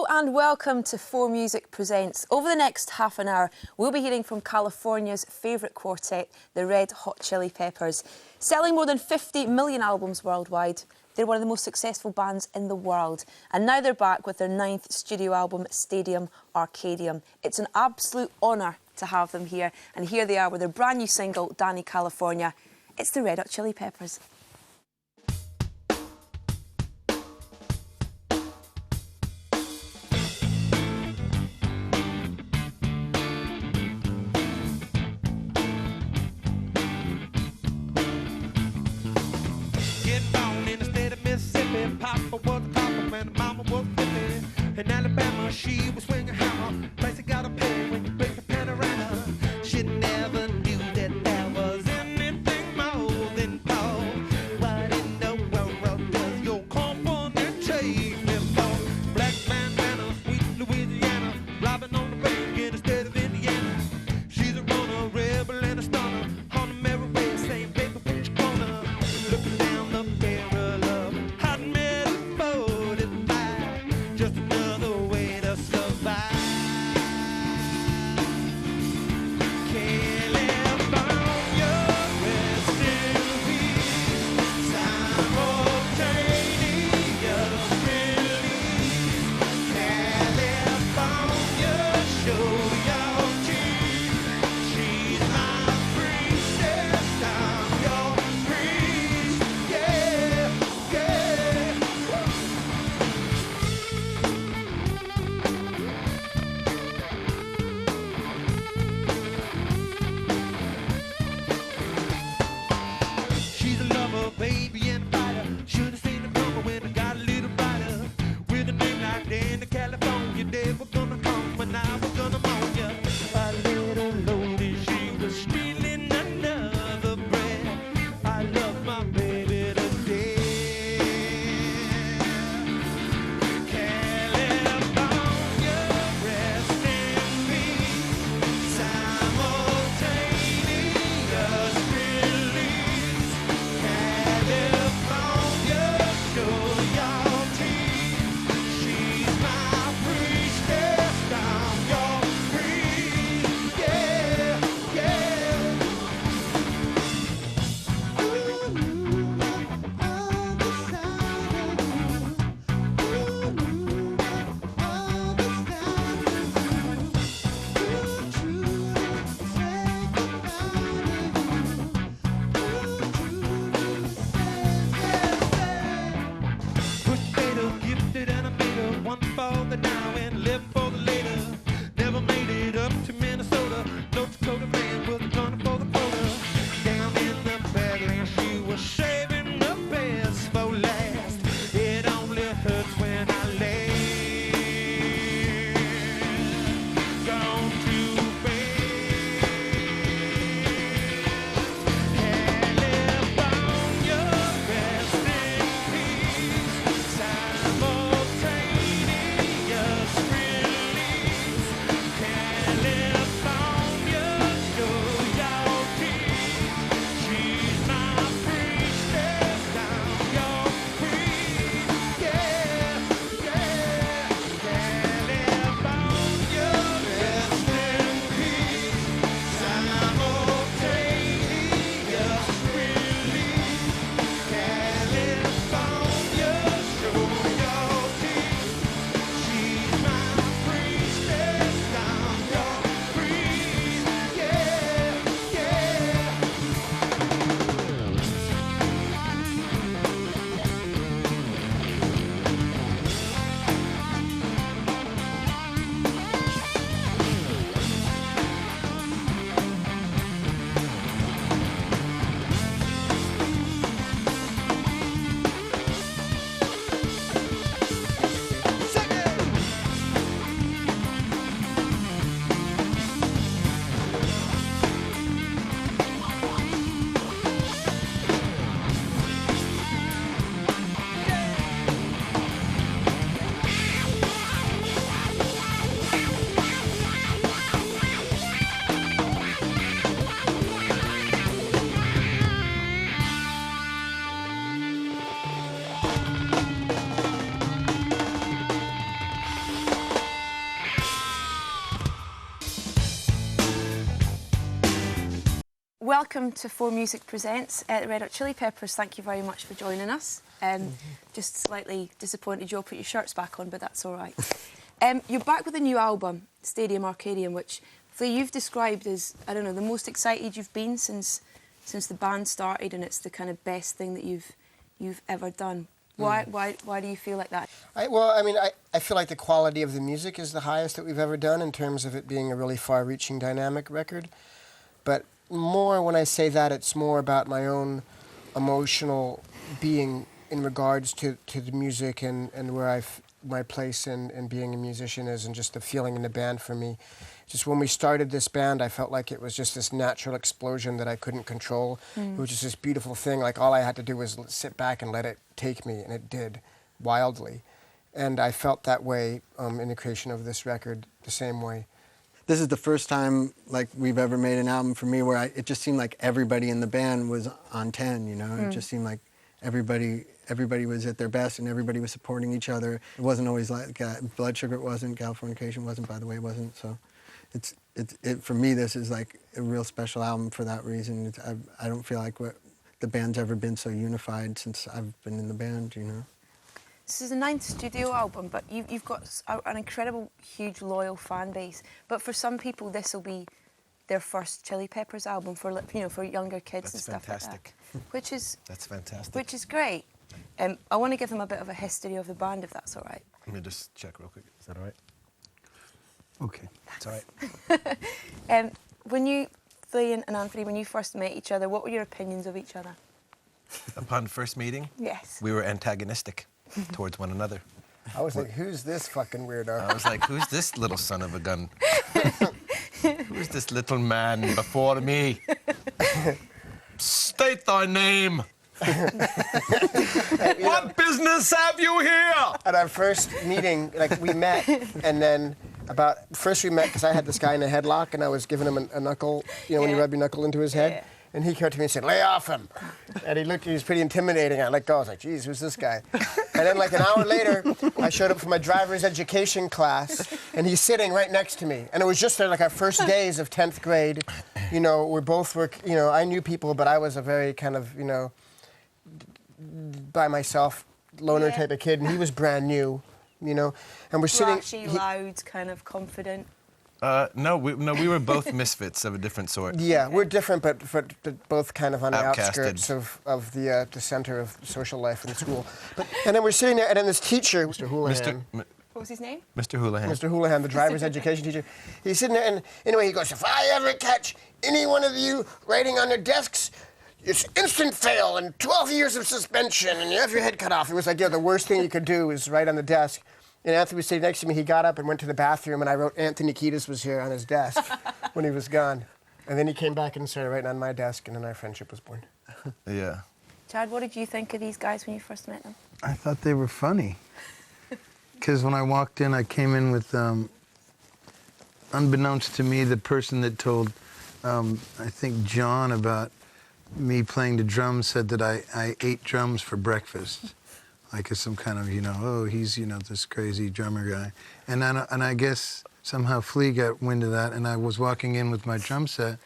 and welcome to 4Music Presents. Over the next half an hour, we'll be hearing from California's favourite quartet, the Red Hot Chili Peppers. Selling more than 50 million albums worldwide, they're one of the most successful bands in the world. And now they're back with their 9th studio album, Stadium Arcadium. It's an absolute honour to have them here. And here they are with their brand new single, Dani California. It's the Red Hot Chili Peppers. Papa was a copper man, mama was 50. In Alabama, she was swinging hammer. Price you gotta pay when you break the panorama. She never knew that there was anything more than Paul. What in the world does your California take me for? Black bandana, sweet Louisiana, robbing on the bank in the state of Indiana. She's a runner, rebel and a stunner. On the merry way, same paper, put your corner. Looking down the barrel of hot metal. Just another way to survive. welcome to 4Music Presents the Red Hot Chili Peppers. Thank you very much for joining us. Just slightly disappointed you all put your shirts back on, but that's all right. You're back with a new album, Stadium Arcadium, which you've described as, I don't know, the most excited you've been since the band started, and it's the kind of best thing that you've ever done. Why do you feel like that? I feel like the quality of the music is the highest that we've ever done in terms of it being a really far-reaching dynamic record. But more when I say that, it's more about my own emotional being in regards to the music and where my place in being a musician is, and just the feeling in the band for me. Just when we started this band, I felt like it was just this natural explosion that I couldn't control. It was just this beautiful thing, like all I had to do was sit back and let it take me, and it did, wildly. And I felt that way in the creation of this record, the same way. This is the first time like we've ever made an album for me where it just seemed like everybody in the band was on 10, you know? It just seemed like everybody was at their best and everybody was supporting each other. It wasn't always like Blood Sugar wasn't, Californication wasn't, by the way, it wasn't. So for me, this is like a real special album for that reason. I don't feel like the band's ever been so unified since I've been in the band, you know? This is the 9th studio album, but you've got an incredible, huge, loyal fan base. But for some people, this will be their first Chili Peppers album for younger kids and stuff like that. That's fantastic. Which is great. I want to give them a bit of a history of the band, if that's all right. Let me just check real quick. Is that all right? Okay. It's all right. When you, Flea and Anthony, when you first met each other, what were your opinions of each other? Upon first meeting, Yes. we were antagonistic towards one another. I was like, who's this fucking weirdo? I was like, who's this little son of a gun? Who's this little man before me? State thy name. What business have you here? At our first meeting, like, we met, and then first we met because I had this guy in a headlock, and I was giving him a knuckle, when you rub your knuckle into his head. Yeah. And he came to me and said, lay off him. And he was pretty intimidating. I let go. I was like, geez, who's this guy? And then like an hour later, I showed up for my driver's education class, and he's sitting right next to me. And it was just like our first days of 10th grade. We both were, I knew people, but I was a very kind of, by myself, loner type of kid. And he was brand new, and we're sitting. Flashy, loud, kind of confident. No, we were both misfits of a different sort. Yeah, we're different, but both kind of on the Outcasted. outskirts of the center of social life in school. And then we're sitting there, and then this teacher, Mr. Houlihan. What was his name? Mr. Houlihan. Mr. Houlihan, the driver's education teacher. He's sitting there, and anyway, he goes, if I ever catch any one of you writing on their desks, it's instant fail and 12 years of suspension, and you have your head cut off. It was like, the worst thing you could do is write on the desk. And Anthony was sitting next to me. He got up and went to the bathroom, and I wrote Anthony Kiedis was here on his desk when he was gone. And then he came back and started writing on my desk, and then our friendship was born. Yeah. Chad, what did you think of these guys when you first met them? I thought they were funny. Because when I walked in, I came in with, unbeknownst to me, the person that told, I think, John about me playing the drums said that I ate drums for breakfast. Like as some kind of, he's, this crazy drummer guy. And I guess somehow Flea got wind of that, and I was walking in with my drum set,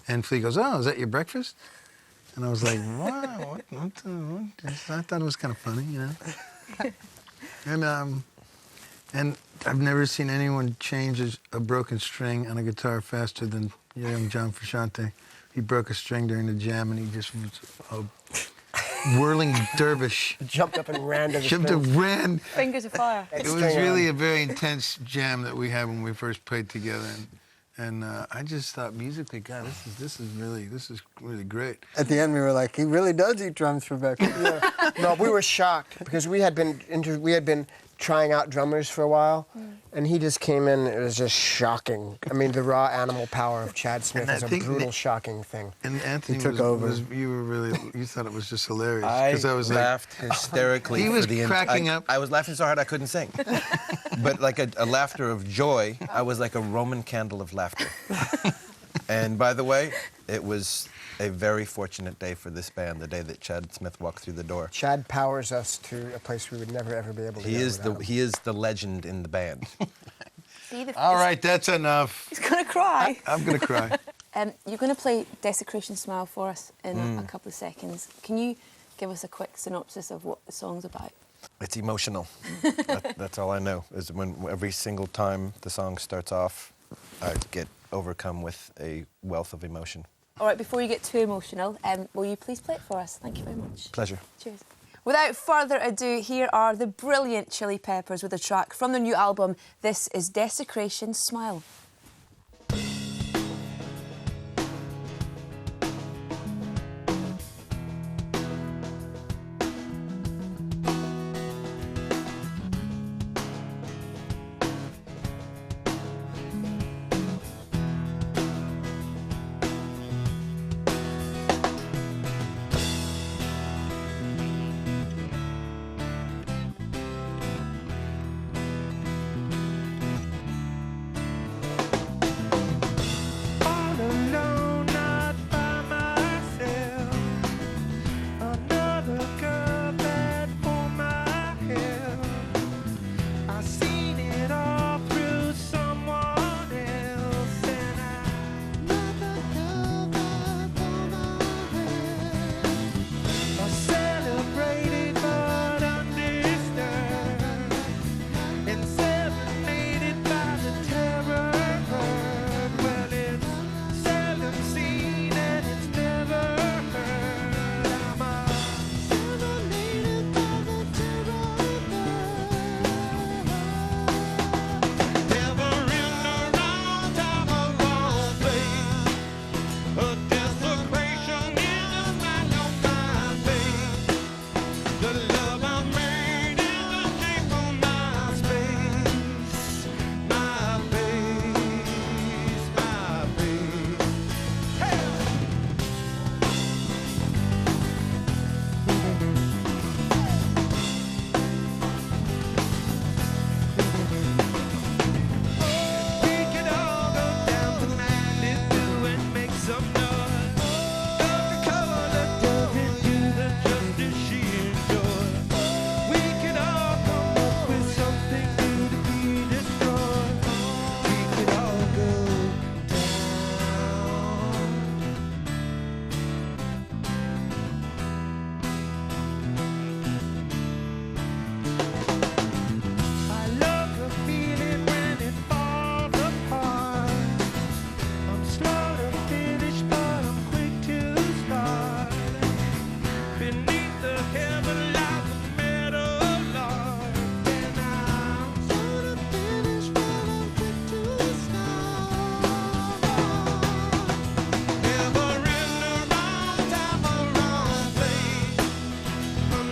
and Flea goes, oh, is that your breakfast? And I was like, wow, what I thought it was kind of funny, And I've never seen anyone change a broken string on a guitar faster than young John Frusciante. He broke a string during the jam, and he just was whirling dervish. Jumped up and ran to the Jumped and ran. Fingers of fire. It was really a very intense jam that we had when we first played together, and I just thought musically, God, this is really great. At the end, we were like, he really does eat drums for breakfast. No, we were shocked because we had been trying out drummers for a while, and he just came in. It was just shocking. I mean, the raw animal power of Chad Smith is a brutal, shocking thing. And Anthony took over. You thought it was just hilarious. I was laughed hysterically. He was for the cracking up. I was laughing so hard I couldn't sing. But like a laughter of joy, I was like a Roman candle of laughter. And by the way, it was a very fortunate day for this band, the day that Chad Smith walked through the door. Chad powers us to a place we would never, ever be able to go. He is the legend in the band. All right, that's enough. He's going to cry. I'm going to cry. You're going to play Desecration Smile for us in a couple of seconds. Can you give us a quick synopsis of what the song's about? It's emotional. That's all I know, is when every single time the song starts off, I get overcome with a wealth of emotion. All right, before you get too emotional, will you please play it for us? Thank you very much. Pleasure. Cheers. Without further ado, here are the brilliant Chili Peppers with a track from their new album. This is Desecration Smile. All alone, not by myself. Another girl that for my help. I seen it all through someone else, and another girl that for my help. I celebrated but undisturbed, and serenaded by the terror. Well, it's seldom seen and it's never heard. I'm serenaded by the terror. Never in the wrong time or wrong place. A desecration in the smile on my face. The love I made is the shape of my space. My face, my face. Hey! We could all go down to Madness Blue and make some noise. Dr. Color doesn't do the justice she enjoys. We could all come up with something new to be destroyed. We could all go I love the feeling when it falls apart. I'm slow to finish, but I'm quick to start. Beneath the heaven lies a meadow lark, and I'm slow to finish, but I'm quick to start. Never in the wrong time or wrong place.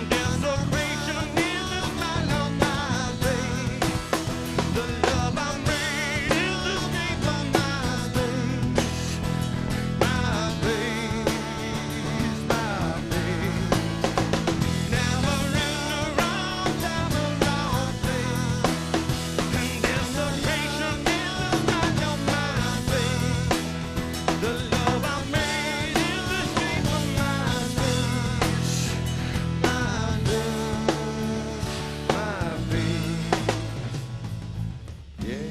Desecration is the smile on my face. The love I made is the escape of my space. My face, my face. Never in the wrong time or wrong place. Desecration is the smile on my face. The love I made is the shape of my space. My face. Yeah.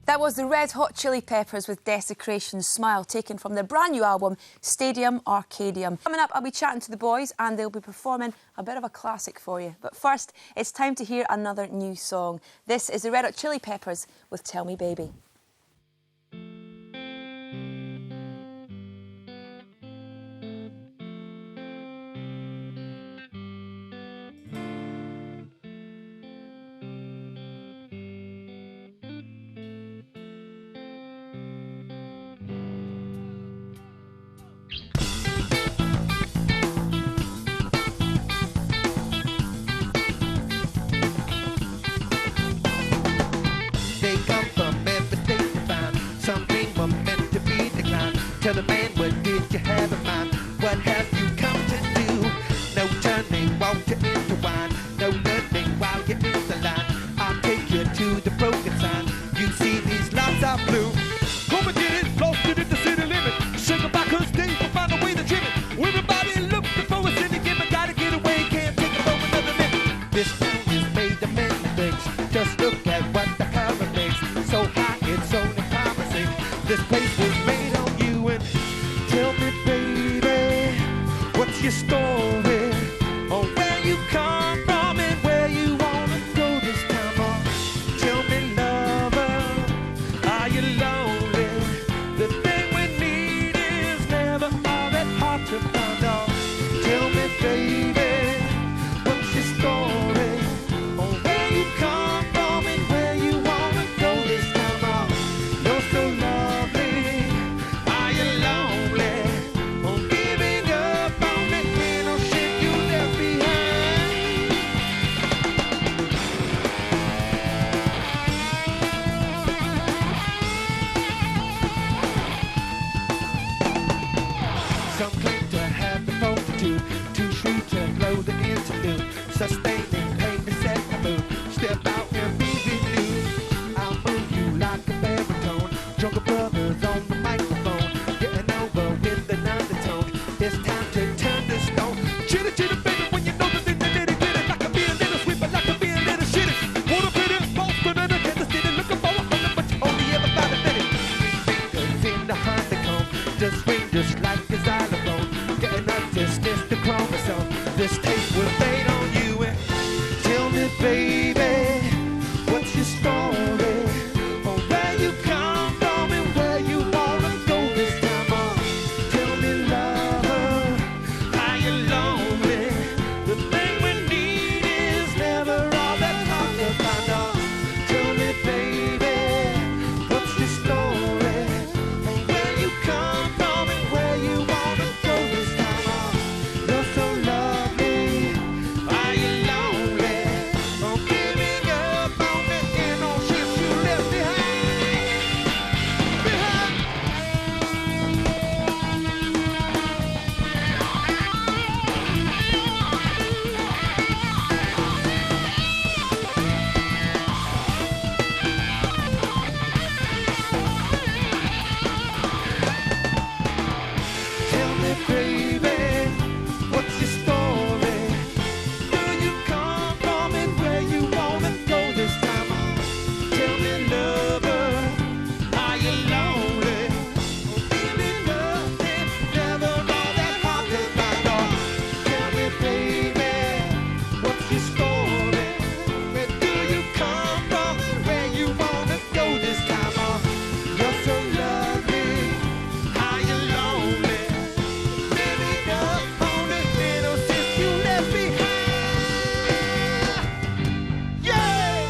That was the Red Hot Chili Peppers with Desecration Smile, taken from their brand new album, Stadium Arcadium. Coming up, I'll be chatting to the boys and they'll be performing a bit of a classic for you. But first, it's time to hear another new song. This is the Red Hot Chili Peppers with Tell Me Baby. They come from everything to find. Something were meant to be declined. Tell the man, what did you have in mind? What have you come to do? No turning water into wine. No learning while you're in the line. I'll take you to the broken sign. You see these lots story? Or where you come from and where you wanna go this time? Or tell me, lover, are you lonely? The thing we need is never all that hard to find. Or tell me, baby, what's your story? Or where you come from and where you wanna go this time? Or you're so lovely, are you lonely? Or giving up on the little shit you left behind? Some claim to have the fortitude, too shrewd to blow the interlude. Sustaining pain to set the mood. Step out and be renewed. I'll move you like a baritone. Jungle Brothers on the microphone. Getting over with an undertone. It's time to turn the stone. Chitter, chitter, baby, when you know the thing that it get it. Like a be a little sweet, but like a be a little shitty. Wanna fit it, both good in the Kansas City. Looking for 100, but you only ever find a minute. Fingers in the honeycomb. Just ring just like a xylophone. Getting us dismiss the chromosome. This tape will fade on you and tell me, baby, what's your story? Or where you come from and where you wanna go this time? Or tell me, lover, are you lonely? The thing we need is never all that hard to find. Or tell me, baby, what's your story? Or where you come from and where you wanna go this time? Or you're so lovely, are you lonely? Or giving up on the inner shit you left behind? Tell me, baby, what's your story? Where you come from and where you wanna go this time? Tell me, lover, are you lonely? Feeling nothing, never all that hard to find. Or tell me, baby, what's your story? Where do you come from? Where you wanna go this time? Or you're so lovely, are you lonely? Living up on the little shit you left behind. Yeah!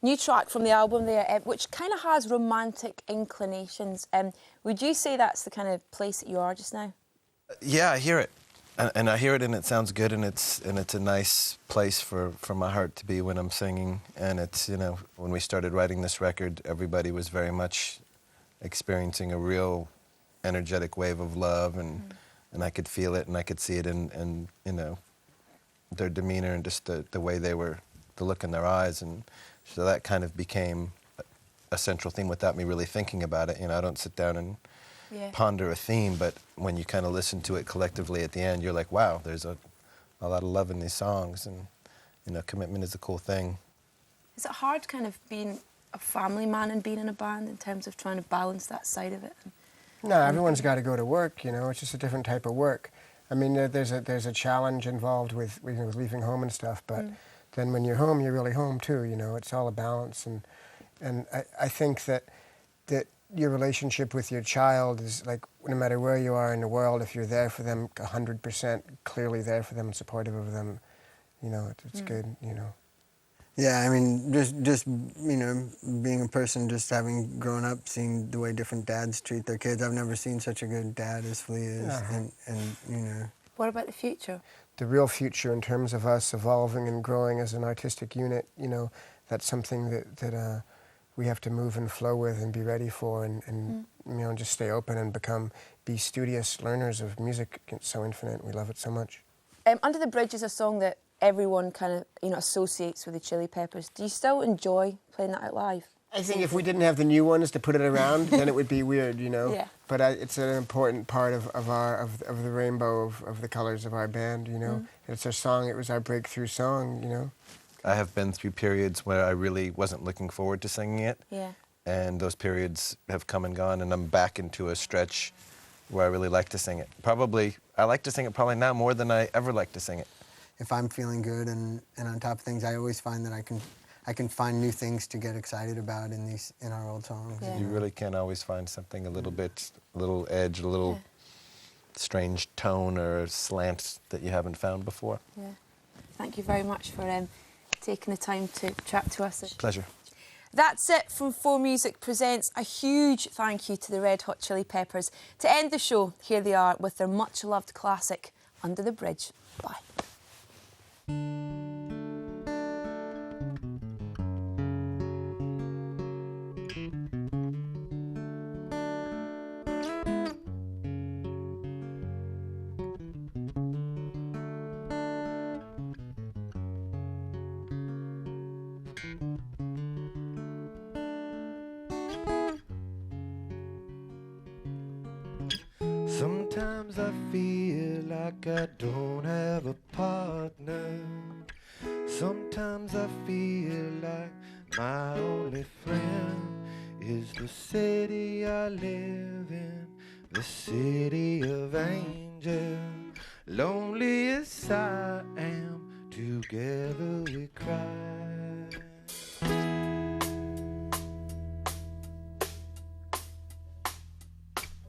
New track from the album there, which kind of has romantic inclinations. Would you say that's the kind of place that you are just now? Yeah, I hear it, and I hear it, and it sounds good, and it's a nice place for my heart to be when I'm singing. And it's, you know, when we started writing this record, everybody was very much experiencing a real energetic wave of love, and I could feel it, and I could see it in you know, their demeanor and just the way they were, the look in their eyes, and so that kind of became a central theme without me really thinking about it. You know, I don't sit down and Yeah. ponder a theme, but when you kind of listen to it collectively at the end, you're like, wow, there's a lot of love in these songs, and, you know, commitment is a cool thing. Is it hard kind of being a family man and being in a band in terms of trying to balance that side of it? No, everyone's got to go to work, you know. It's just a different type of work. I mean, there's a challenge involved with leaving home and stuff, but then when you're home, you're really home too, you know. It's all a balance, and I think that your relationship with your child is like, no matter where you are in the world, if you're there for them 100%, clearly there for them and supportive of them, you know, it's good, you know. Yeah, I mean, just you know, being a person, just having grown up, seeing the way different dads treat their kids. I've never seen such a good dad as Flea is, and you know. What about the future? The real future in terms of us evolving and growing as an artistic unit, you know, that's something that we have to move and flow with and be ready for, and you know, just stay open and be studious learners of music. It's so infinite. We love it so much. Under the Bridge is a song that everyone kind of, you know, associates with the Chili Peppers. Do you still enjoy playing that out live? I think if we didn't have the new ones to put it around, then it would be weird, you know. Yeah. But it's an important part of the rainbow of the colors of our band, you know. It's our song. It was our breakthrough song, you know. I have been through periods where I really wasn't looking forward to singing it. Yeah. And those periods have come and gone, and I'm back into a stretch where I really like to sing it. Probably, I like to sing it probably now more than I ever like to sing it. If I'm feeling good and on top of things, I always find that I can find new things to get excited about in our old songs. Yeah. You really can always find something a little bit, a little edge, a little strange tone or slant that you haven't found before. Yeah. Thank you very much for taking the time to chat to us. Pleasure. That's it from 4Music Presents. A huge thank you to the Red Hot Chili Peppers. To end the show, here they are with their much-loved classic, Under the Bridge. Bye. Sometimes I feel like I don't have a partner. Sometimes I feel like my only friend is the city I live in, the city of angels. Lonely as I am, together we cry.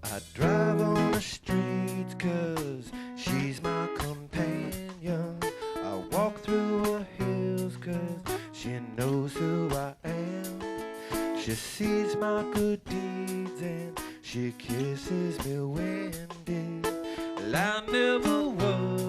I drive on the streets 'cause she's my companion. I walk through the hills 'cause she knows who I am. She sees my good deeds and she kisses me when did. Well, I never was